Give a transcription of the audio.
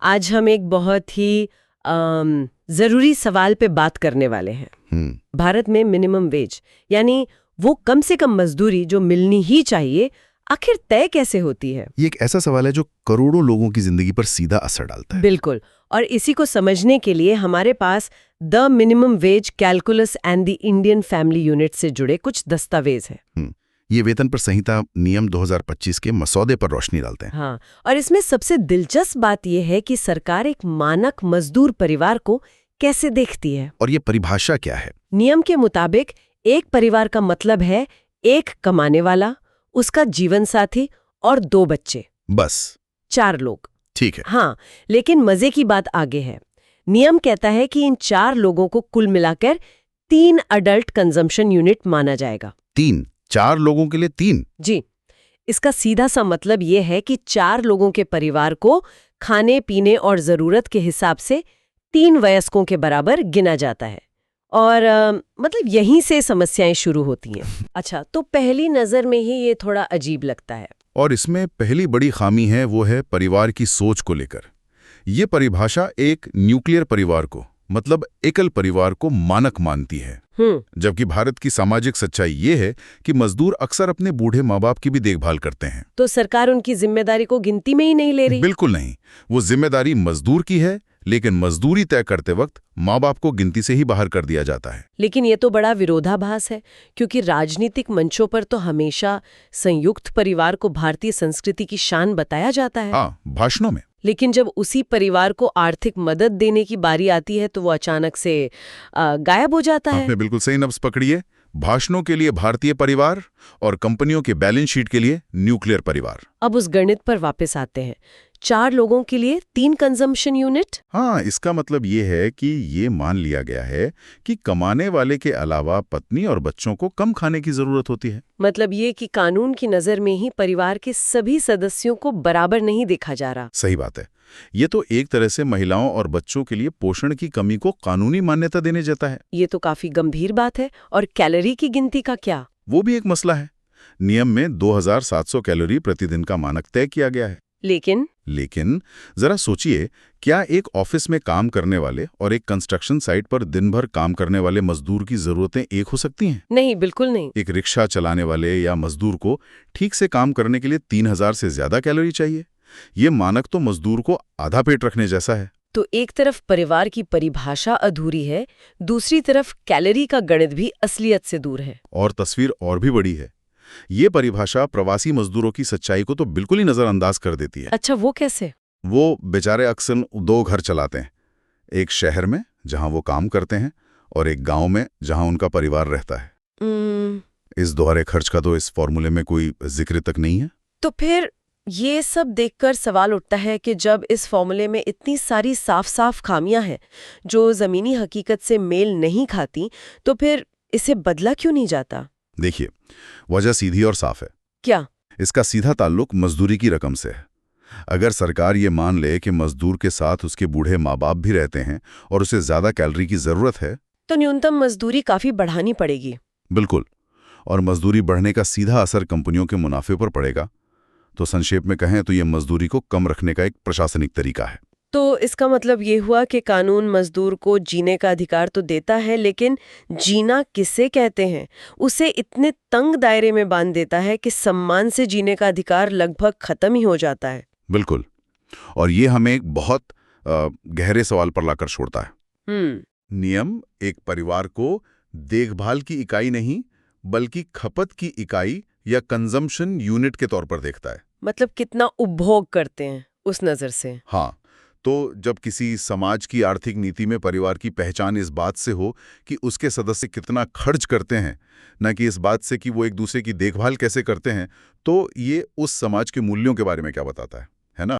आज हम एक बहुत ही जरूरी सवाल पे बात करने वाले हैं। भारत में मिनिमम वेज यानी वो कम से कम मजदूरी जो मिलनी ही चाहिए, आखिर तय कैसे होती है? ये एक ऐसा सवाल है जो करोड़ों लोगों की जिंदगी पर सीधा असर डालता है। बिल्कुल। और इसी को समझने के लिए हमारे पास the minimum wage calculus and the Indian family unit से जुड़े कुछ दस्तावेज हैं। ये वेतन पर संहिता नियम 2025 के मसौदे पर रोशनी डालते हैं। हाँ, और इसमें सबसे दिलचस्प बात यह है कि सरकार एक मानक मजदूर परिवार को कैसे देखती है। और ये परिभाषा क्या है? नियम के मुताबिक एक परिवार का मतलब है एक कमाने वाला, उसका जीवन साथी और 2 बच्चे, बस 4 लोग। ठीक है। हाँ, लेकिन मजे की बात आगे है। नियम कहता है कि इन 4 लोगों को कुल मिलाकर 3 अडल्ट कंजम्पशन यूनिट माना जाएगा। 4 लोगों के लिए 3? जी, इसका सीधा सा मतलब ये है कि 4 लोगों के परिवार को खाने पीने और जरूरत के हिसाब से 3 वयस्कों के बराबर गिना जाता है। और मतलब यहीं से समस्याएं शुरू होती हैं। अच्छा, तो पहली नजर में ही ये थोड़ा अजीब लगता है। और इसमें पहली बड़ी खामी है वो है परिवार की सोच को लेकर। ये परिभाषा एक न्यूक्लियर परिवार को, मतलब एकल परिवार को मानक मानती है। जबकि भारत की सामाजिक सच्चाई ये है कि मजदूर अक्सर अपने बूढ़े माँ बाप की भी देखभाल करते हैं। तो सरकार उनकी जिम्मेदारी को गिनती में ही नहीं ले रही? बिल्कुल नहीं। वो जिम्मेदारी मजदूर की है, लेकिन मजदूरी तय करते वक्त माँ बाप को गिनती से ही बाहर कर दिया जाता है। लेकिन ये तो बड़ा विरोधाभास है, क्योंकि राजनीतिक मंचों पर तो हमेशा संयुक्त परिवार को भारतीय संस्कृति की शान बताया जाता है। हाँ, भाषणों में। लेकिन जब उसी परिवार को आर्थिक मदद देने की बारी आती है तो वो अचानक से गायब हो जाता है। आपने बिल्कुल सही नब्ज पकड़ी है। भाषणों के लिए भारतीय परिवार और कंपनियों के बैलेंस शीट के लिए न्यूक्लियर परिवार। अब उस गणित पर वापस आते हैं। 4 लोगों के लिए 3 कंजम्पशन यूनिट। हाँ, इसका मतलब ये है कि ये मान लिया गया है कि कमाने वाले के अलावा पत्नी और बच्चों को कम खाने की जरूरत होती है। मतलब ये कि कानून की नजर में ही परिवार के सभी सदस्यों को बराबर नहीं देखा जा रहा। सही बात है। ये तो एक तरह से महिलाओं और बच्चों के लिए पोषण की कमी को कानूनी मान्यता देने जाता है। ये तो काफी गंभीर बात है। और कैलोरी की गिनती का क्या? वो भी एक मसला है। नियम में 2700 कैलोरी प्रतिदिन का मानक तय किया गया है। लेकिन जरा सोचिए, क्या एक ऑफिस में काम करने वाले और एक कंस्ट्रक्शन साइट पर दिन भर काम करने वाले मजदूर की जरूरतें एक हो सकती हैं? नहीं, बिल्कुल नहीं। एक रिक्शा चलाने वाले या मजदूर को ठीक से काम करने के लिए 3000 से ज्यादा कैलोरी चाहिए। ये मानक तो मजदूर को आधा पेट रखने जैसा है। तो एक तरफ परिवार की परिभाषा अधूरी है, दूसरी तरफ कैलोरी का गणित भी असलियत से दूर है। और तस्वीर और भी बड़ी है। ये परिभाषा प्रवासी मजदूरों की सच्चाई को तो बिल्कुल ही नजरअंदाज कर देती है। अच्छा, वो कैसे? वो बेचारे अक्सर 2 घर चलाते हैं। एक शहर में जहां वो काम करते हैं और एक गांव में जहां उनका परिवार रहता है। इस दोहरे खर्च का तो इस फॉर्मूले में कोई जिक्र तक नहीं है। तो फिर ये सब देखकर सवाल उठता है कि जब इस फॉर्मूले में इतनी सारी साफ साफ खामियां हैं जो जमीनी हकीकत से मेल नहीं खाती, तो फिर इसे बदला क्यों नहीं जाता? देखिए, वजह सीधी और साफ है। क्या? इसका सीधा ताल्लुक मजदूरी की रकम से है। अगर सरकार ये मान ले कि मजदूर के साथ उसके बूढ़े माँ बाप भी रहते हैं और उसे ज्यादा कैलोरी की जरूरत है, तो न्यूनतम मजदूरी काफी बढ़ानी पड़ेगी। बिल्कुल। और मजदूरी बढ़ने का सीधा असर कंपनियों के मुनाफे पर पड़ेगा। तो संक्षेप में कहें तो ये मजदूरी को कम रखने का एक प्रशासनिक तरीका है। तो इसका मतलब ये हुआ कि कानून मजदूर को जीने का अधिकार तो देता है, लेकिन जीना किसे कहते हैं उसे इतने तंग दायरे में बांध देता है कि सम्मान से जीने का अधिकार लगभग खत्म ही हो जाता है। बिल्कुल। और ये हमें एक बहुत गहरे सवाल पर लाकर छोड़ता है। नियम एक परिवार को देखभाल की इकाई नहीं, बल्कि खपत की इकाई या कंजम्पशन यूनिट के तौर पर देखता है। मतलब कितना उपभोग करते हैं उस नजर से। हाँ, तो जब किसी समाज की आर्थिक नीति में परिवार की पहचान इस बात से हो कि उसके सदस्य कितना खर्च करते हैं, न कि इस बात से कि वो एक दूसरे की देखभाल कैसे करते हैं, तो ये उस समाज के मूल्यों के बारे में क्या बताता है ना?